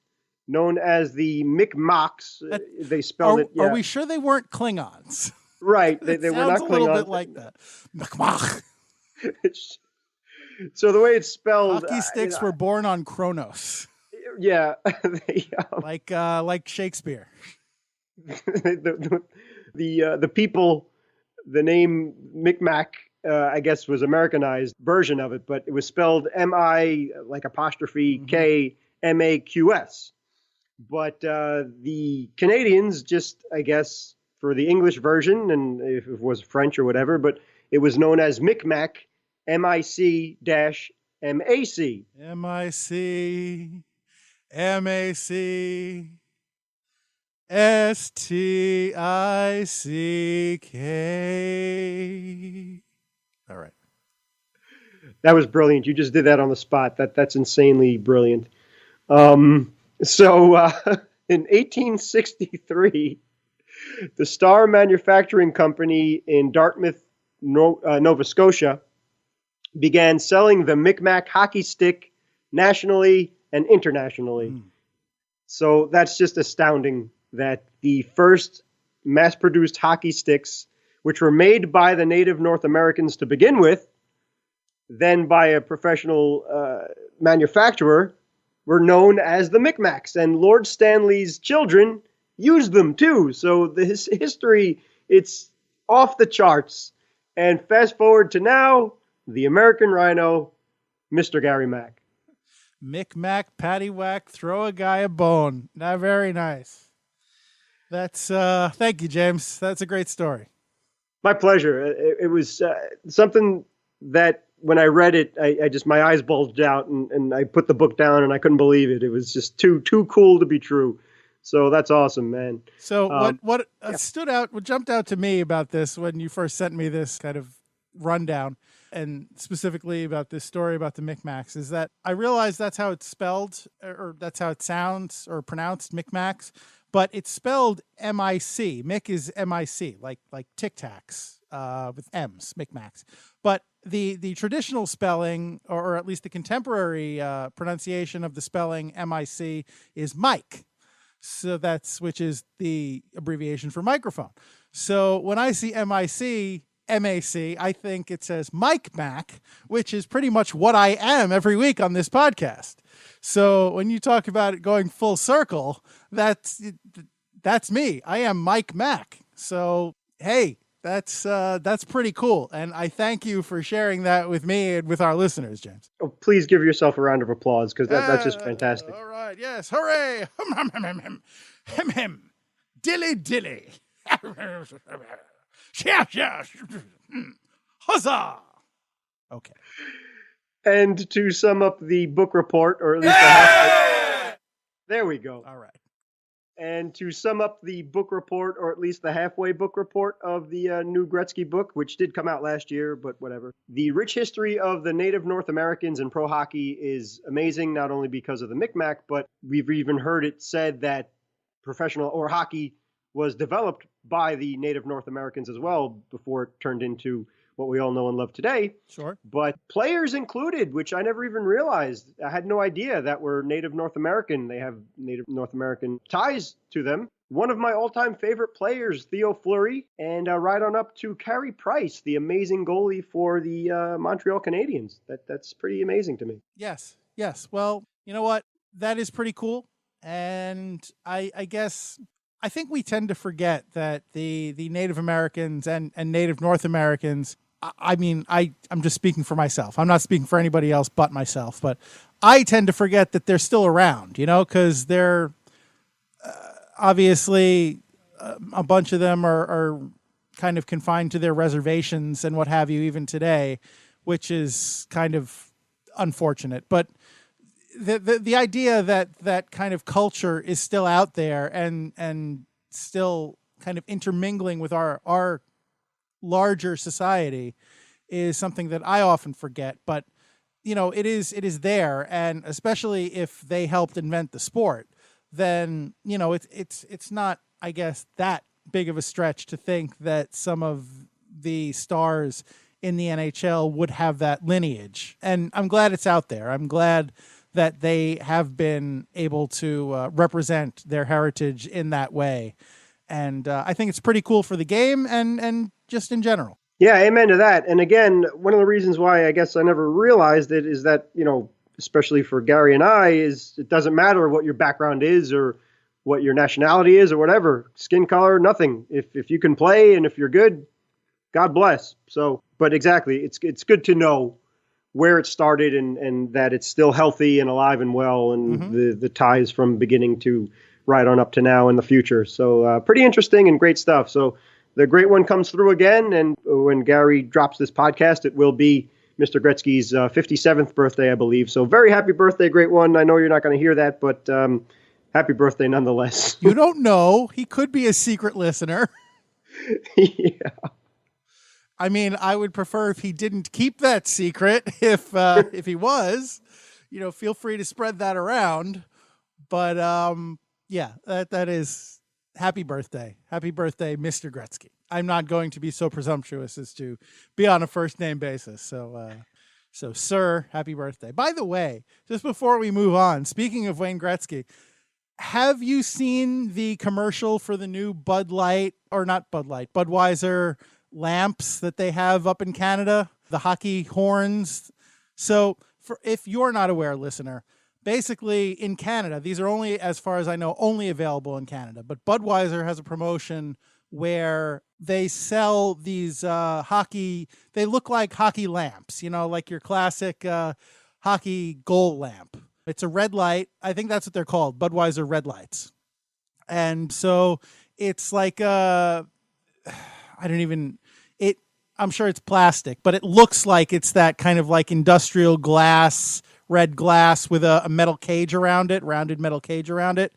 known as the Micmacs. They spelled it. Yeah. Are we sure they weren't Klingons? Right. They were not Klingons. Sounds a little bit like that. Micmac. So the way it's spelled, hockey sticks were born on Kronos. Yeah. Like Shakespeare. The people, the name Micmac, I guess was Americanized version of it, but it was spelled M-I like apostrophe K-M-A-Q-S. But the Canadians just, I guess, for the English version, and if it was French or whatever, but it was known as Micmac, M-I-C-M-A-C. M-I-C, M-A-C, S-T-I-C-K. All right. That was brilliant. You just did that on the spot. That's insanely brilliant. So in 1863, the Star Manufacturing Company in Dartmouth, Nova Scotia, began selling the Micmac hockey stick nationally and internationally. So that's just astounding that the first mass-produced hockey sticks, which were made by the native North Americans to begin with, then by a professional manufacturer, were known as the Micmacs. And Lord Stanley's children used them too. So the history, it's off the charts. And fast forward to now, the American Rhino, Mr. Gary Mack. Micmac, paddywhack, throw a guy a bone. Now, very nice. That's thank you, James. That's a great story. My pleasure. It was something that when I read it, I just, my eyes bulged out, and I put the book down and I couldn't believe it. It was just too cool to be true. So that's awesome, man. So what stood out, what jumped out to me about this when you first sent me this kind of rundown, and specifically about this story about the Micmacs, is that I realized that's how it's spelled, or that's how it sounds or pronounced, Micmacs, but it's spelled M-I-C. Mick is M-I-C, like Tic Tacs with M's, Micmacs. But the traditional spelling, or at least the contemporary pronunciation of the spelling M-I-C, is Mike. So which is the abbreviation for microphone. So when I see M-I-C, M-A-C, I think it says Mike Mac, which is pretty much what I am every week on this podcast. So when you talk about it going full circle, that's me. I am Mike Mac. So, hey, that's pretty cool. And I thank you for sharing that with me and with our listeners, James. Oh, please give yourself a round of applause, because that's just fantastic. All right. Yes. Hooray. Hem, hem. Dilly, dilly. Huzzah. Okay. And to sum up the book report, or at least there we go. All right. And to sum up the book report, or at least the halfway book report of the new Gretzky book, which did come out last year, but whatever. The rich history of the native North Americans in pro hockey is amazing, not only because of the Micmac, but we've even heard it said that professional or hockey was developed by the native North Americans as well before it turned into what we all know and love today. Sure. But players included, which I never even realized. I had no idea that were native North American. They have native North American ties to them. One of my all-time favorite players, Theo Fleury, and right on up to Carey Price, the amazing goalie for the Montreal Canadiens. That's pretty amazing to me. Yes. Well, you know what? That is pretty cool. And I guess I think we tend to forget that the Native Americans and Native North Americans, I mean, I'm just speaking for myself. I'm not speaking for anybody else but myself. But I tend to forget that they're still around, because they're obviously a bunch of them are kind of confined to their reservations and what have you even today, which is kind of unfortunate. But the idea that kind of culture is still out there and still kind of intermingling with our larger society is something that I often forget. But it is there, and especially if they helped invent the sport, then it's not, I guess, that big of a stretch to think that some of the stars in the NHL would have that lineage. And I'm glad it's out there. I'm glad that they have been able to represent their heritage in that way. And I think it's pretty cool for the game and just in general. Yeah, amen to that. And again, one of the reasons why I guess I never realized it is that, especially for Gary and I, is it doesn't matter what your background is or what your nationality is or whatever, skin color, nothing. If you can play and if you're good, God bless. So, but exactly, it's good to know where it started and that it's still healthy and alive and well, and the ties from beginning to right on up to now in the future. So pretty interesting and great stuff. So the great one comes through again. And when Gary drops this podcast, it will be Mr. Gretzky's 57th birthday, I believe. So very happy birthday, great one. I know you're not going to hear that, but happy birthday nonetheless. You don't know. He could be a secret listener. Yeah. I mean, I would prefer if he didn't keep that secret. If he was, feel free to spread that around. But yeah, that is happy birthday, Mr. Gretzky. I'm not going to be so presumptuous as to be on a first name basis. So, sir, happy birthday. By the way, just before we move on, speaking of Wayne Gretzky, have you seen the commercial for the new Budweiser lamps that they have up in Canada, the hockey horns? So if you're not aware, listener, basically in Canada, these are only, as far as I know, only available in Canada, but Budweiser has a promotion where they sell these they look like hockey lamps, like your classic hockey goal lamp. It's a red light. I think that's what they're called, Budweiser red lights. And so it's like I'm sure it's plastic, but it looks like it's that kind of like industrial glass, red glass with a metal cage around it, rounded metal cage around it.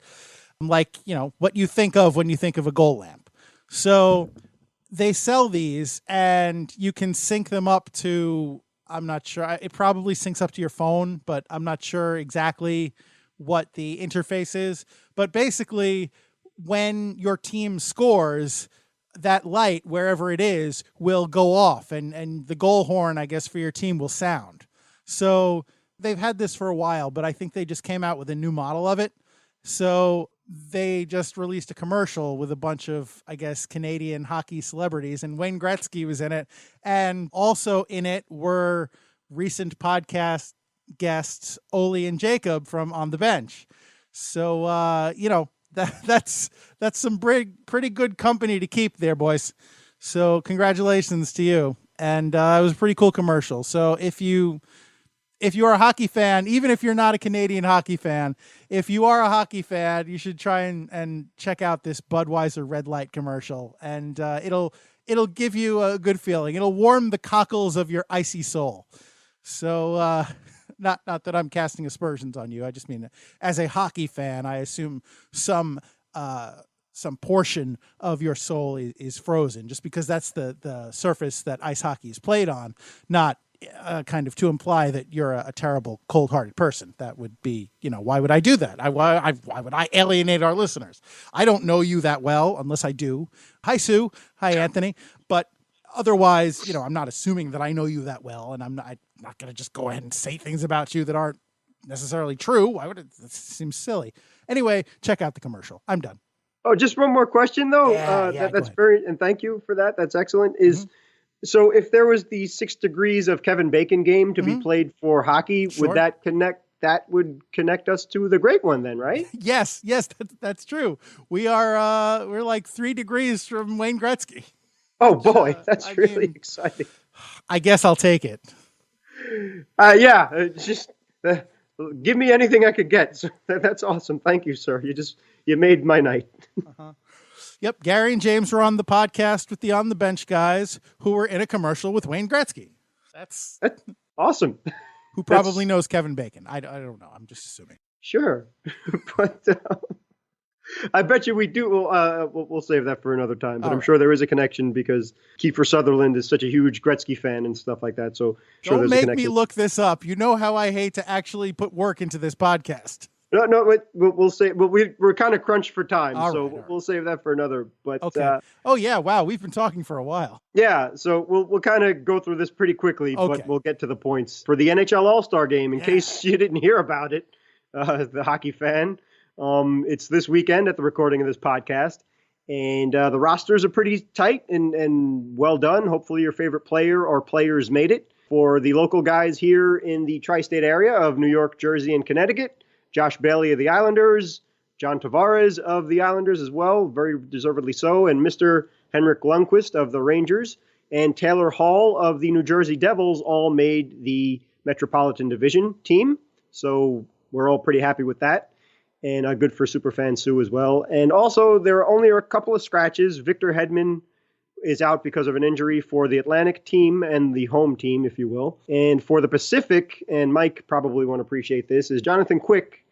Like, what you think of when you think of a goal lamp. So they sell these and you can sync them up to, I'm not sure, it probably syncs up to your phone, but I'm not sure exactly what the interface is. But basically, when your team scores, that light, wherever it is, will go off and the goal horn, I guess, for your team will sound. So they've had this for a while, but I think they just came out with a new model of it. So they just released a commercial with a bunch of, I guess, Canadian hockey celebrities, and Wayne Gretzky was in it. And also in it were recent podcast guests, Oli and Jacob from On the Bench. So, that's some pretty good company to keep there, boys. So congratulations to you. And it was a pretty cool commercial. So if you're a hockey fan, even if you're not a Canadian hockey fan, if you are a hockey fan, you should try and check out this Budweiser red light commercial. And it'll give you a good feeling. It'll warm the cockles of your icy soul. So not that I'm casting aspersions on you. I just mean, as a hockey fan, I assume some portion of your soul is frozen, just because that's the surface that ice hockey is played on, not kind of to imply that you're a terrible, cold-hearted person. That would be, why would I do that? Why would I alienate our listeners? I don't know you that well, unless I do. Hi, Sue. Hi, Anthony. But otherwise, I'm not assuming that I know you that well, and I'm not going to just go ahead and say things about you that aren't necessarily true. Why would it? That seems silly. Anyway, check out the commercial. I'm done. Oh, just one more question, though. That's very, and thank you for that. That's excellent. So if there was the 6 Degrees of Kevin Bacon game to be played for hockey, Sure. would that connect? That would connect us to the great one then, right? Yes, that's true. We're like 3 degrees from Wayne Gretzky. Oh boy, that's really exciting. I guess I'll take it. Just give me anything I could get. So that's awesome. Thank you, sir. You made my night. Yep, Gary and James were on the podcast with the On the Bench guys who were in a commercial with Wayne Gretzky. That's awesome. Who probably knows Kevin Bacon. I don't know. I'm just assuming. Sure. But I bet you we do. We'll save that for another time. But I'm sure there is a connection because Kiefer Sutherland is such a huge Gretzky fan and stuff like that. So sure, don't there's a make connection. me look this up. You know how I hate to actually put work into this podcast. No, we'll say. Well, we're kind of crunched for time, All so right. we'll save that for another. But okay. Oh yeah, wow, we've been talking for a while. Yeah, so we'll kind of go through this pretty quickly, but we'll get to the points for the NHL All-Star Game. In case you didn't hear about it, the hockey fan, it's this weekend at the recording of this podcast, and the rosters are pretty tight and well done. Hopefully, your favorite player or players made it. for the local guys here in the tri-state area of New York, Jersey, and Connecticut. Josh Bailey of the Islanders, John Tavares of the Islanders as well, very deservedly so, and Mr. Henrik Lundqvist of the Rangers, and Taylor Hall of the New Jersey Devils all made the Metropolitan Division team. So we're all pretty happy with that. And good for Superfan Sue as well. And also, there are only a couple of scratches. Victor Hedman is out because of an injury for the Atlantic team and the home team, if you will. And for the Pacific, and Mike probably won't appreciate this, is Jonathan Quick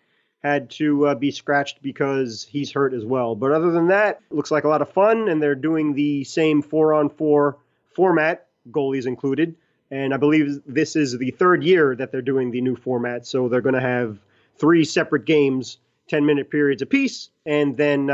had to be scratched because he's hurt as well. But other than that, it looks like a lot of fun, and they're doing the same 4-on-4 format, goalies included. And I believe this is the third year that they're doing the new format. So they're going to have 3 separate games, 10-minute periods apiece, and then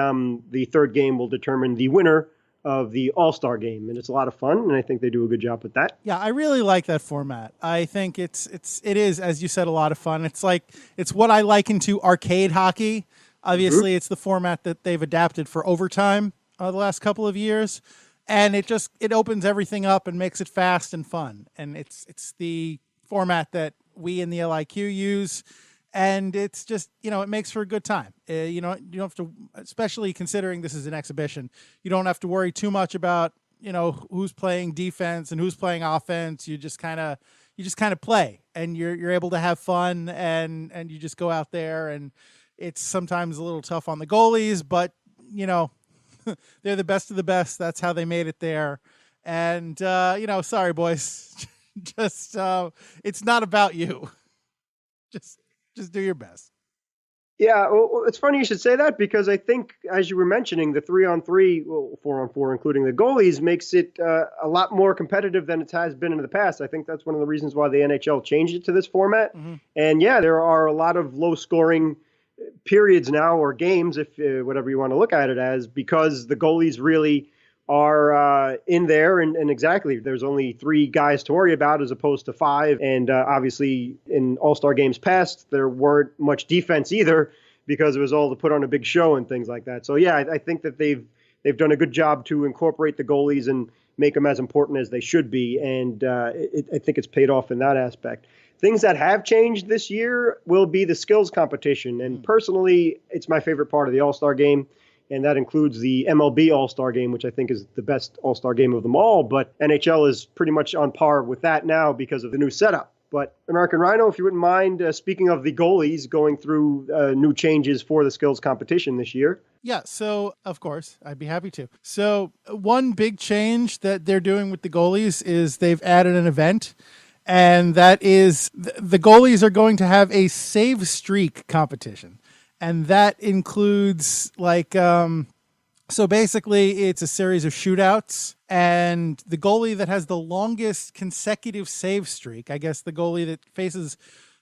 the third game will determine the winner of the All-Star game. And it's a lot of fun, and I think they do a good job with that. Yeah, I really like that format. I think it is, as you said, a lot of fun. It's what I liken to arcade hockey. Obviously, It's the format that they've adapted for overtime the last couple of years. And it opens everything up and makes it fast and fun. And it's the format that we in the LIQ use. And it's just, it makes for a good time. You don't have to, especially considering this is an exhibition, you don't have to worry too much about, who's playing defense and who's playing offense. You just kind of play, and you're able to have fun, and you just go out there, and it's sometimes a little tough on the goalies, but they're the best of the best. That's how they made it there. And sorry boys, just it's not about you. Just do your best. Yeah, well, it's funny you should say that, because I think, as you were mentioning, the 3-on-3, 4-on-4, including the goalies, makes it a lot more competitive than it has been in the past. I think that's one of the reasons why the NHL changed it to this format. Mm-hmm. And yeah, there are a lot of low-scoring periods now, or games, if whatever you want to look at it as, because the goalies really are in there, and exactly, there's only 3 guys to worry about as opposed to 5, and obviously in All-Star games past, there weren't much defense either, because it was all to put on a big show and things like that. So yeah, I think that they've done a good job to incorporate the goalies and make them as important as they should be, and I think it's paid off in that aspect. Things that have changed this year will be the skills competition, and personally, it's my favorite part of the All-Star game. And that includes the MLB All-Star Game, which I think is the best All-Star game of them all. But NHL is pretty much on par with that now because of the new setup. But American Rhino, if you wouldn't mind, speaking of the goalies, going through new changes for the skills competition this year. Yeah, so of course, I'd be happy to. So one big change that they're doing with the goalies is they've added an event. And that is the goalies are going to have a save streak competition. And that includes so basically it's a series of shootouts, and the goalie that has the longest consecutive save streak, I guess the goalie that faces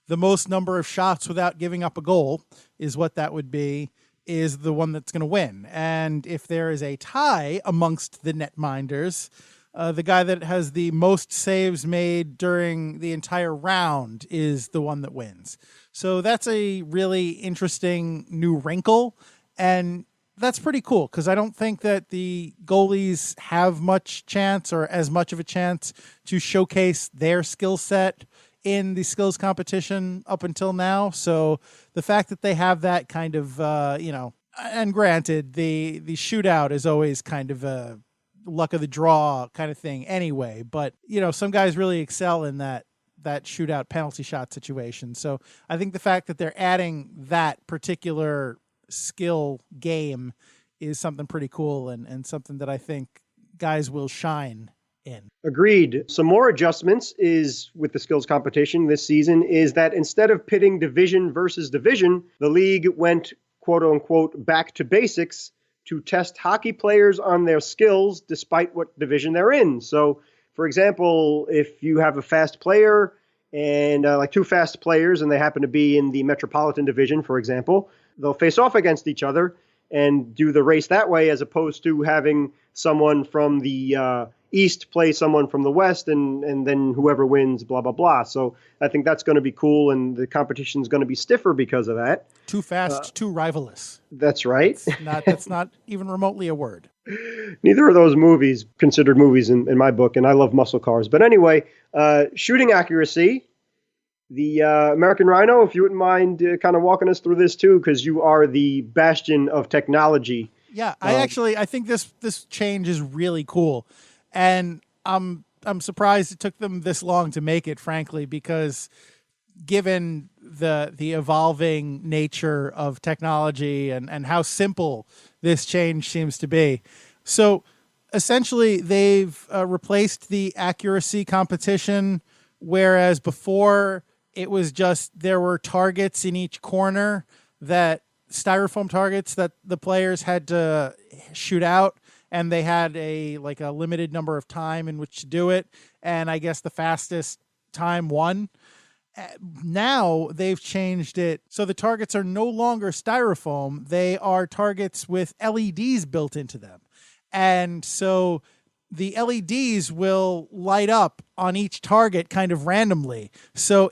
the most number of shots without giving up a goal is what that would be, is the one that's going to win. And if there is a tie amongst the netminders, the guy that has the most saves made during the entire round is the one that wins. So that's a really interesting new wrinkle, and that's pretty cool because I don't think that the goalies have much chance or as much of a chance to showcase their skill set in the skills competition up until now. So the fact that they have that kind of, and granted, the shootout is always kind of a luck of the draw kind of thing anyway, but, some guys really excel in that shootout penalty shot situation. So I think the fact that they're adding that particular skill game is something pretty cool and something that I think guys will shine in. Agreed. Some more adjustments is with the skills competition this season is that instead of pitting division versus division, the league went, quote unquote, back to basics to test hockey players on their skills despite what division they're in. So for example, if you have a fast player and 2 fast players and they happen to be in the Metropolitan Division, for example, they'll face off against each other and do the race that way, as opposed to having someone from the East play someone from the West and then whoever wins, blah, blah, blah. So I think that's going to be cool, and the competition is going to be stiffer because of that. Too fast, too rivalous. That's right. That's not even remotely a word. Neither of those movies considered movies in my book, and I love muscle cars. But anyway, Shooting accuracy. The American Rhino, if you wouldn't mind kind of walking us through this too, because you are the bastion of technology. Yeah, I think this change is really cool, and I'm surprised it took them this long to make it, frankly, because given the evolving nature of technology and how simple this change seems to be. So essentially, they've replaced the accuracy competition, whereas before it was just there were targets in each corner, that styrofoam targets that the players had to shoot out, and they had a limited number of time in which to do it, and I guess the fastest time won. Now they've changed it so the targets are no longer styrofoam. They are targets with LEDs built into them, and so the LEDs will light up on each target kind of randomly. So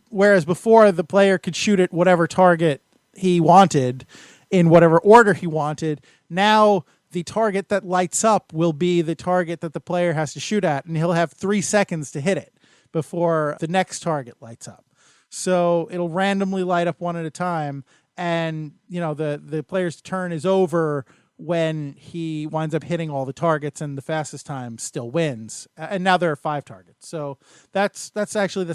whereas before the player could shoot at whatever target he wanted in whatever order he wanted, now the target that lights up will be the target that the player has to shoot at, and he'll have 3 seconds to hit it before the next target lights up. So it'll randomly light up one at a time, and the player's turn is over when he winds up hitting all the targets, and the fastest time still wins. And now there are 5 targets. So that's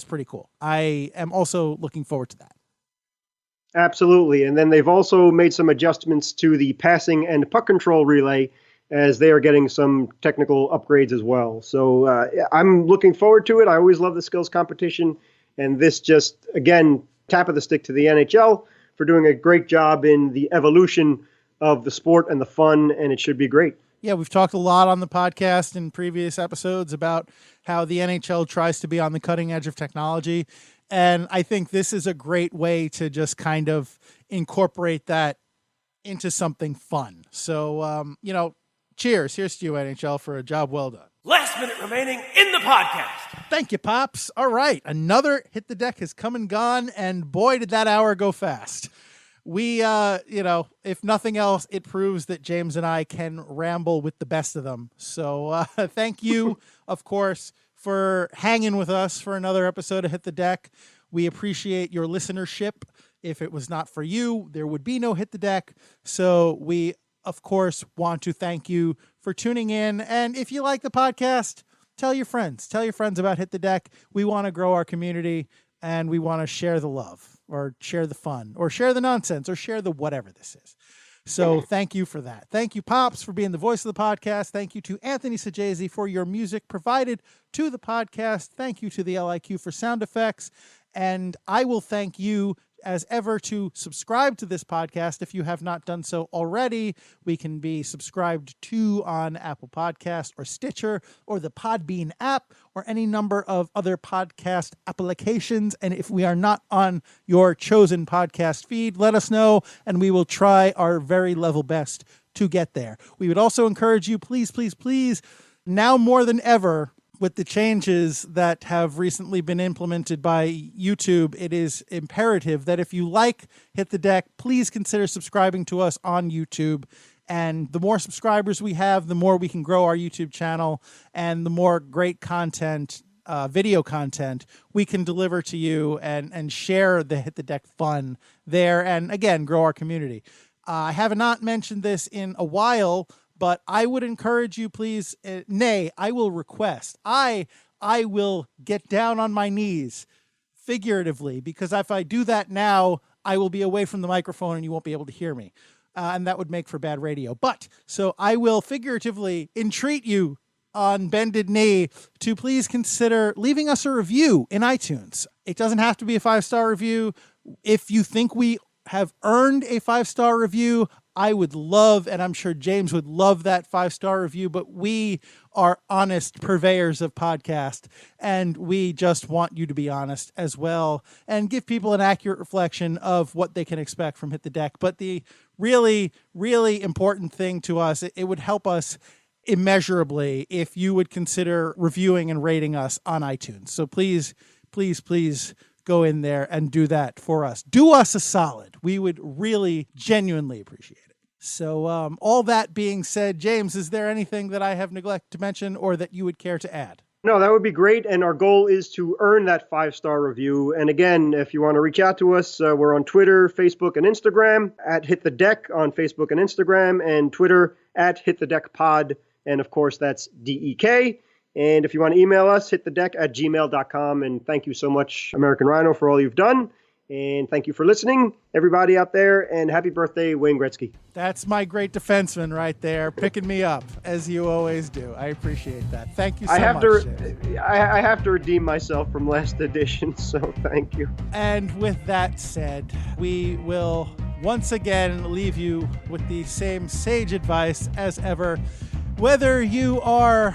pretty cool. I am also looking forward to that. Absolutely. And then they've also made some adjustments to the passing and puck control relay, as they are getting some technical upgrades as well. So I'm looking forward to it. I always love the skills competition. And this just, again, tap of the stick to the NHL for doing a great job in the evolution of the sport and the fun, and it should be great. Yeah, we've talked a lot on the podcast in previous episodes about how the NHL tries to be on the cutting edge of technology. And I think this is a great way to just kind of incorporate that into something fun. So, cheers. Here's to you, NHL, for a job well done. Last minute remaining in the podcast. Thank you, Pops. All right. Another Hit the Deck has come and gone, and boy, did that hour go fast. We, if nothing else, it proves that James and I can ramble with the best of them. So thank you, of course, for hanging with us for another episode of Hit the Deck. We appreciate your listenership. If it was not for you, there would be no Hit the Deck. So we, of course, want to thank you for tuning in. And if you like the podcast, tell your friends. Tell your friends about Hit the Deck. We want to grow our community, and we want to share the love, or share the fun, or share the nonsense, or share the whatever this is. So thank you for that. Thank you, Pops, for being the voice of the podcast. Thank you to Anthony Sajazi for your music provided to the podcast. Thank you to the LIQ for sound effects. And I will thank you as ever to subscribe to this podcast if you have not done so already. We can be subscribed to on Apple Podcasts or Stitcher or the Podbean app or any number of other podcast applications. And if we are not on your chosen podcast feed, let us know, and we will try our very level best to get there. We would also encourage you, please, please, please, now more than ever, with the changes that have recently been implemented by YouTube, it is imperative that if you like Hit the Deck, please consider subscribing to us on YouTube. And the more subscribers we have, the more we can grow our YouTube channel, and the more great content, video content, we can deliver to you and share the Hit the Deck fun there, and again, grow our community. I have not mentioned this in a while, but I would encourage you, please, nay, I will request, I will get down on my knees, figuratively, because if I do that now, I will be away from the microphone and you won't be able to hear me. And that would make for bad radio. So I will figuratively entreat you on bended knee to please consider leaving us a review in iTunes. It doesn't have to be a 5-star review. If you think we have earned a 5-star review, I would love, and I'm sure James would love that 5-star review, but we are honest purveyors of podcast, and we just want you to be honest as well and give people an accurate reflection of what they can expect from Hit the Deck. But the really, really important thing to us, it would help us immeasurably if you would consider reviewing and rating us on iTunes. So please, please, please go in there and do that for us. Do us a solid. We would really genuinely appreciate it. So all that being said, James, is there anything that I have neglected to mention or that you would care to add? No, that would be great. And our goal is to earn that 5-star review. And again, if you want to reach out to us, we're on Twitter, Facebook, and Instagram at Hit the Deck on Facebook and Instagram, and Twitter at Hit the Deck Pod. And of course, that's DEK. And if you want to email us, hitthedeck@gmail.com. And thank you so much, American Rhino, for all you've done. And thank you for listening, everybody out there. And happy birthday, Wayne Gretzky. That's my great defenseman right there, picking me up, as you always do. I appreciate that. Thank you so much, James. I have to redeem myself from last edition, so thank you. And with that said, we will once again leave you with the same sage advice as ever. Whether you are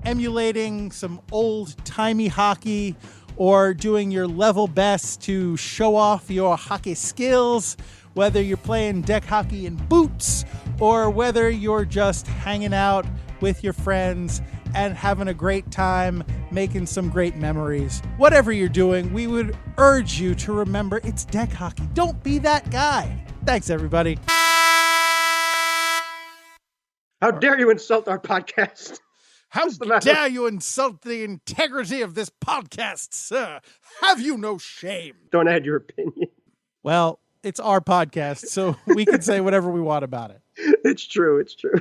emulating some old-timey hockey or doing your level best to show off your hockey skills, whether you're playing deck hockey in boots or whether you're just hanging out with your friends and having a great time, making some great memories. Whatever you're doing, we would urge you to remember it's deck hockey. Don't be that guy. Thanks, everybody. How dare you insult our podcast? How dare you insult the integrity of this podcast, sir? Have you no shame? Don't add your opinion. Well, it's our podcast, so we can say whatever we want about it. It's true. It's true.